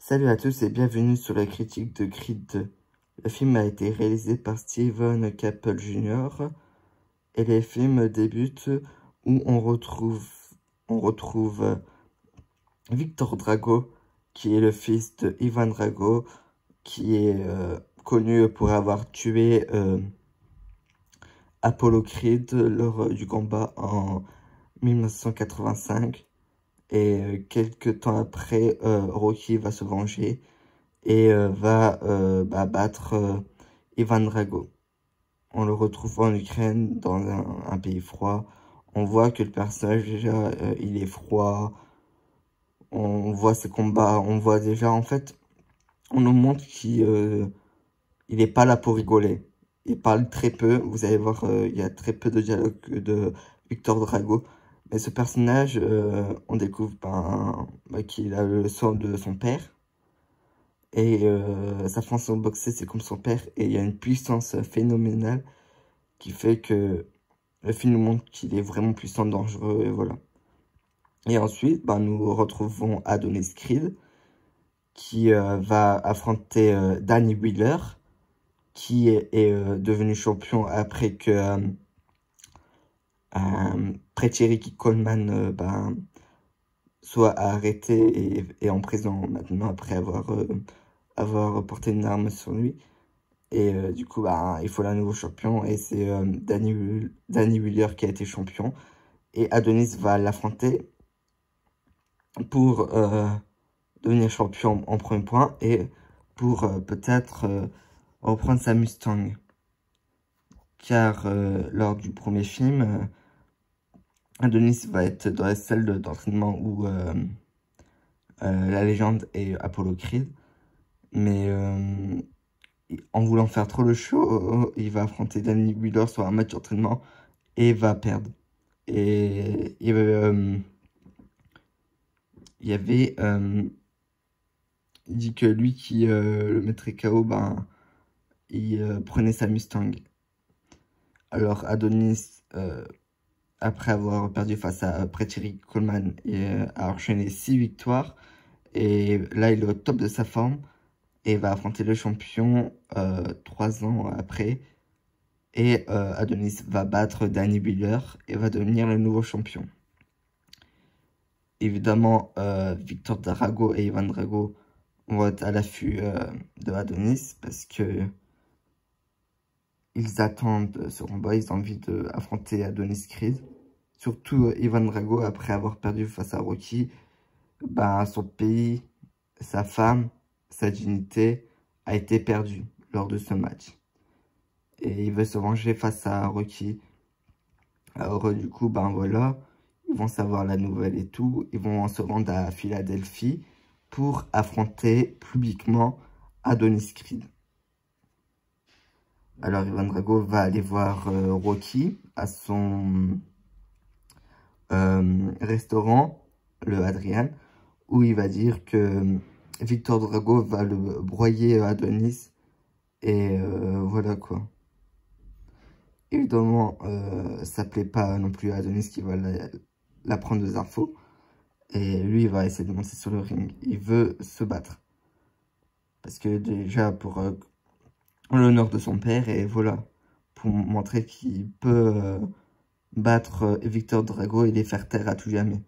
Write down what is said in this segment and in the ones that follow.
Salut à tous et bienvenue sur la critique de Creed 2. Le film a été réalisé par Steven Caple Jr. et les films débutent où on retrouve Victor Drago, qui est le fils de Ivan Drago, qui est connu pour avoir tué Apollo Creed lors du combat en 1985. Et quelques temps après, Rocky va se venger et va battre Ivan Drago. On le retrouve en Ukraine, dans un pays froid. On voit que le personnage, déjà, il est froid. On voit ses combats. On voit déjà, en fait, on nous montre qu'il il est pas là pour rigoler. Il parle très peu. Vous allez voir, il y a très peu de dialogue de Victor Drago. Mais ce personnage, on découvre qu'il a le sang de son père. Et sa façon de boxer, c'est comme son père. Et il y a une puissance phénoménale qui fait que le film nous montre qu'il est vraiment puissant, dangereux, et voilà. Et ensuite, nous retrouvons Adonis Creed, qui va affronter Danny Wheeler, qui est devenu champion après que Ricky Coleman soit arrêté et en prison maintenant après avoir porté une arme sur lui. Et du coup, il faut un nouveau champion. Et c'est Danny Wheeler qui a été champion. Et Adonis va l'affronter pour devenir champion en premier point. Et pour peut-être reprendre sa Mustang. Car lors du premier film, Adonis va être dans la salle d'entraînement où la légende est Apollo Creed. Mais en voulant faire trop le show, il va affronter Danny Wheeler sur un match d'entraînement et va perdre. Et il dit que lui qui le mettrait KO, il prenait sa Mustang. Alors Adonis, après avoir perdu face à Ricky Coleman, a enchaîné 6 victoires. Et là, il est au top de sa forme. Et va affronter le champion 3 ans après. Et Adonis va battre Danny Wheeler et va devenir le nouveau champion. Évidemment, Victor Drago et Ivan Drago vont être à l'affût de Adonis parce que ils attendent ce combat, ils ont envie d'affronter Adonis Creed. Surtout Ivan Drago, après avoir perdu face à Rocky, son pays, sa femme, sa dignité a été perdue lors de ce match. Et il veut se venger face à Rocky. Alors du coup, voilà, ils vont savoir la nouvelle et tout. Ils vont se rendre à Philadelphie pour affronter publiquement Adonis Creed. Alors Ivan Drago va aller voir Rocky à son restaurant, le Adrian, où il va dire que Victor Drago va le broyer Adonis. Et voilà quoi. Évidemment, ça plaît pas non plus à Adonis qui va la prendre des infos. Et lui, il va essayer de monter sur le ring. Il veut se battre. Parce que déjà, pour l'honneur de son père, et voilà. Pour montrer qu'il peut battre Victor Drago et les faire taire à tout jamais.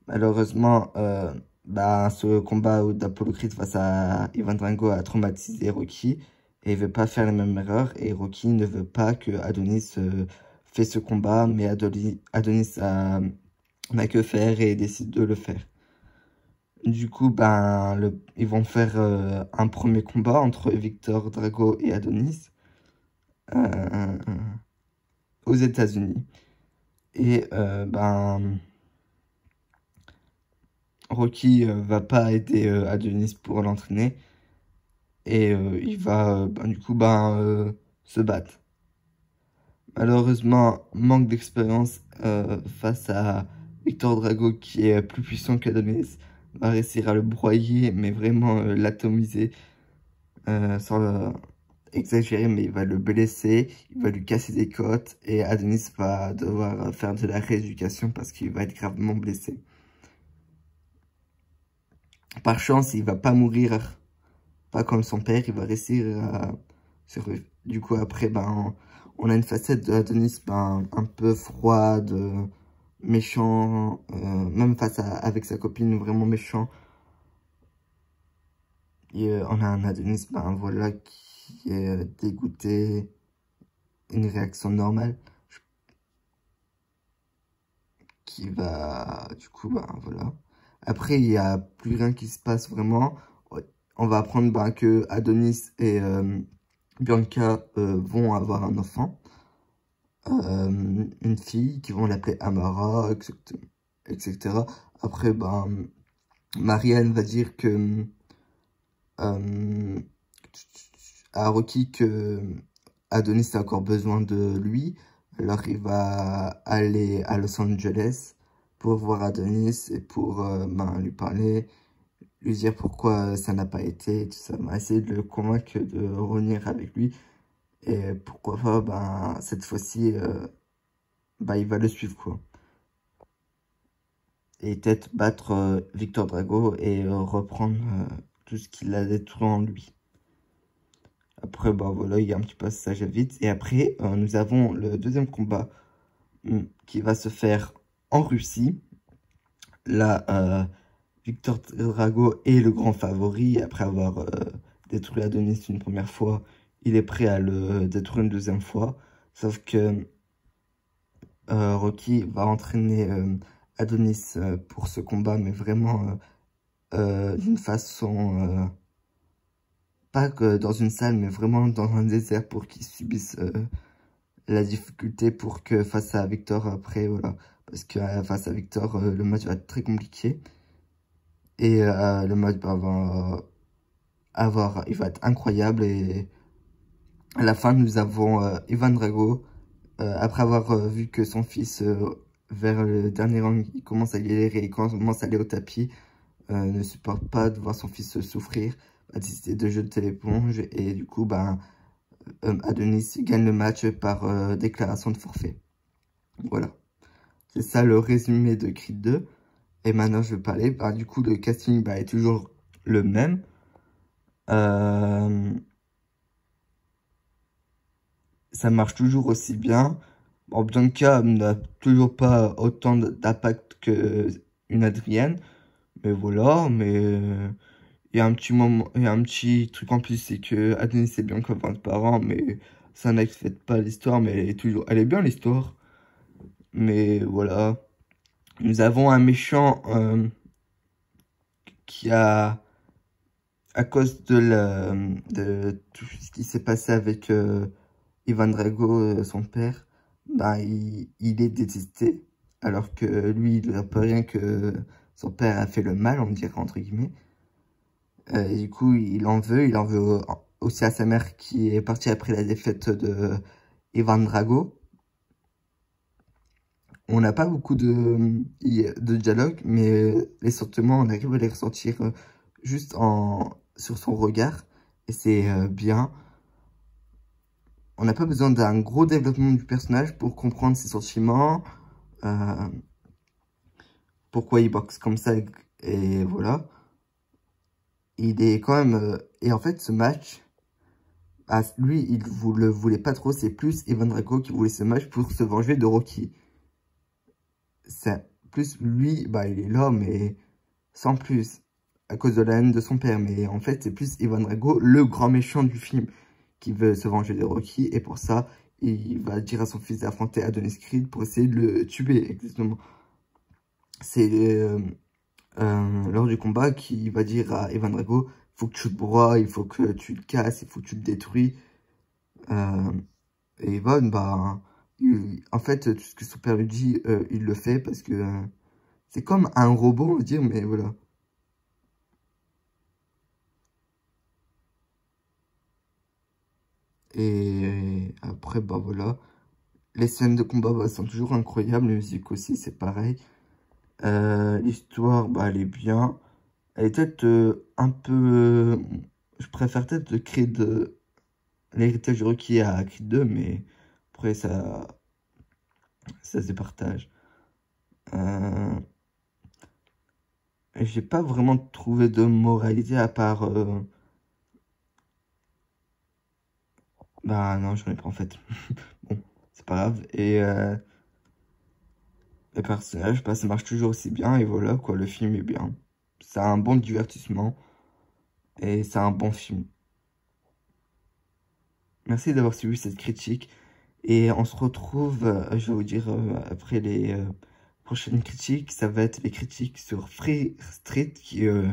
Malheureusement, ce combat d'Apollo Creed face à Ivan Drago a traumatisé Rocky. Et il veut pas faire les mêmes erreurs. Et Rocky ne veut pas que Adonis fait ce combat. Mais Adonis n'a que faire et décide de le faire. Du coup, ils vont faire un premier combat entre Victor Drago et Adonis aux États-Unis. Et Rocky va pas aider Adonis pour l'entraîner. Et il va se battre. Malheureusement, manque d'expérience face à Victor Drago qui est plus puissant qu'Adonis. Va réussir à le broyer, mais vraiment l'atomiser sans exagérer, mais il va le blesser, il va lui casser des côtes et Adonis va devoir faire de la rééducation parce qu'il va être gravement blessé. par chance, il va pas mourir, pas comme son père, il va réussir à survivre. Du coup, après, ben, on a une facette de Adonis, ben, un peu froide, méchant, même avec sa copine, vraiment méchant. Et on a un Adonis, ben, voilà, qui est dégoûté, une réaction normale, qui va, du coup, ben, voilà. Après, il y a plus rien qui se passe vraiment. On va apprendre, ben, que Adonis et Bianca vont avoir un enfant. Une fille qui vont l'appeler Amara, etc. Après, ben, Marianne va dire que à Rocky que Adonis a encore besoin de lui. Alors il va aller à Los Angeles pour voir Adonis et pour ben, lui parler, lui dire pourquoi ça n'a pas été, tout ça. Va essayer de le convaincre de revenir avec lui. Et pourquoi pas, ben, cette fois-ci, bah, il va le suivre, quoi. Et peut-être battre Victor Drago et reprendre tout ce qu'il a détruit en lui. Après, bah voilà, il y a un petit passage à vide. Et après, nous avons le deuxième combat qui va se faire en Russie. Là, Victor Drago est le grand favori. Après avoir détruit Adonis une première fois, il est prêt à le détruire une deuxième fois. Sauf que Rocky va entraîner Adonis pour ce combat, mais vraiment d'une façon, pas que dans une salle, mais vraiment dans un désert pour qu'il subisse la difficulté pour que face à Victor, après, voilà, parce que face à Victor, le match va être très compliqué, et le match bah, il va être incroyable, et à la fin, nous avons Ivan Drago, après avoir vu que son fils, vers le dernier round, il commence à galérer, il commence à aller au tapis, ne supporte pas de voir son fils souffrir, a décidé de jeter l'éponge, et du coup, ben, Adonis gagne le match par déclaration de forfait. Voilà. C'est ça le résumé de Creed 2. Et maintenant, je vais parler. Bah, du coup, le casting bah, est toujours le même. Ça marche toujours aussi bien. Bon, Bianca n'a toujours pas autant d'impact qu'une Adrienne. Mais voilà, il y a un petit moment, il y a un petit truc en plus, c'est que Adonis et Bianca vont être parents, mais ça n'excède pas l'histoire, mais elle est bien l'histoire. Mais voilà. Nous avons un méchant qui a, à cause de tout ce qui s'est passé avec Ivan Drago, son père, bah, il est détesté, alors que lui, il n'a pas rien que son père a fait le mal, on dirait, entre guillemets. Et du coup, il en veut aussi à sa mère qui est partie après la défaite de Ivan Drago. On n'a pas beaucoup de dialogue, mais les sentiments, on arrive à les ressentir juste sur son regard. Et c'est bien. On n'a pas besoin d'un gros développement du personnage pour comprendre ses sentiments. euh, Pourquoi il boxe comme ça. Et voilà. Il est quand même... et en fait, ce match... Ah, lui, il le voulait pas trop. C'est plus Ivan Drago qui voulait ce match pour se venger de Rocky. C'est plus lui, bah il est là, mais sans plus, à cause de la haine de son père. Mais en fait, c'est plus Ivan Drago, le grand méchant du film, qui veut se venger de Rocky. Et pour ça, il va dire à son fils d'affronter Adonis Creed pour essayer de le tuer, exactement. C'est lors du combat qu'il va dire à Ivan Drago, il faut que tu le broies, il faut que tu le casses, il faut que tu le détruis. Et Ivan, bah, en fait, tout ce que son père lui dit, il le fait parce que c'est comme un robot, on va dire, mais voilà. Et après, bah voilà. Les scènes de combat bah, sont toujours incroyables. La musique aussi, c'est pareil. L'histoire, bah, elle est bien. Elle est peut-être un peu... je préfère peut-être créer l'héritage de Rocky à Creed 2, mais après, ça se départage. J'ai pas vraiment trouvé de moralité à part... Bah non, j'en ai pas en fait. Bon, c'est pas grave. Et les personnages, bah, ça marche toujours aussi bien. Et voilà, quoi, le film est bien. C'est un bon divertissement. Et c'est un bon film. Merci d'avoir suivi cette critique. Et on se retrouve, je vais vous dire, après les prochaines critiques. Ça va être les critiques sur Free Street, qui est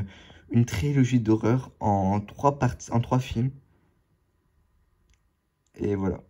une trilogie d'horreur en 3 parties, en 3 films. Et voilà.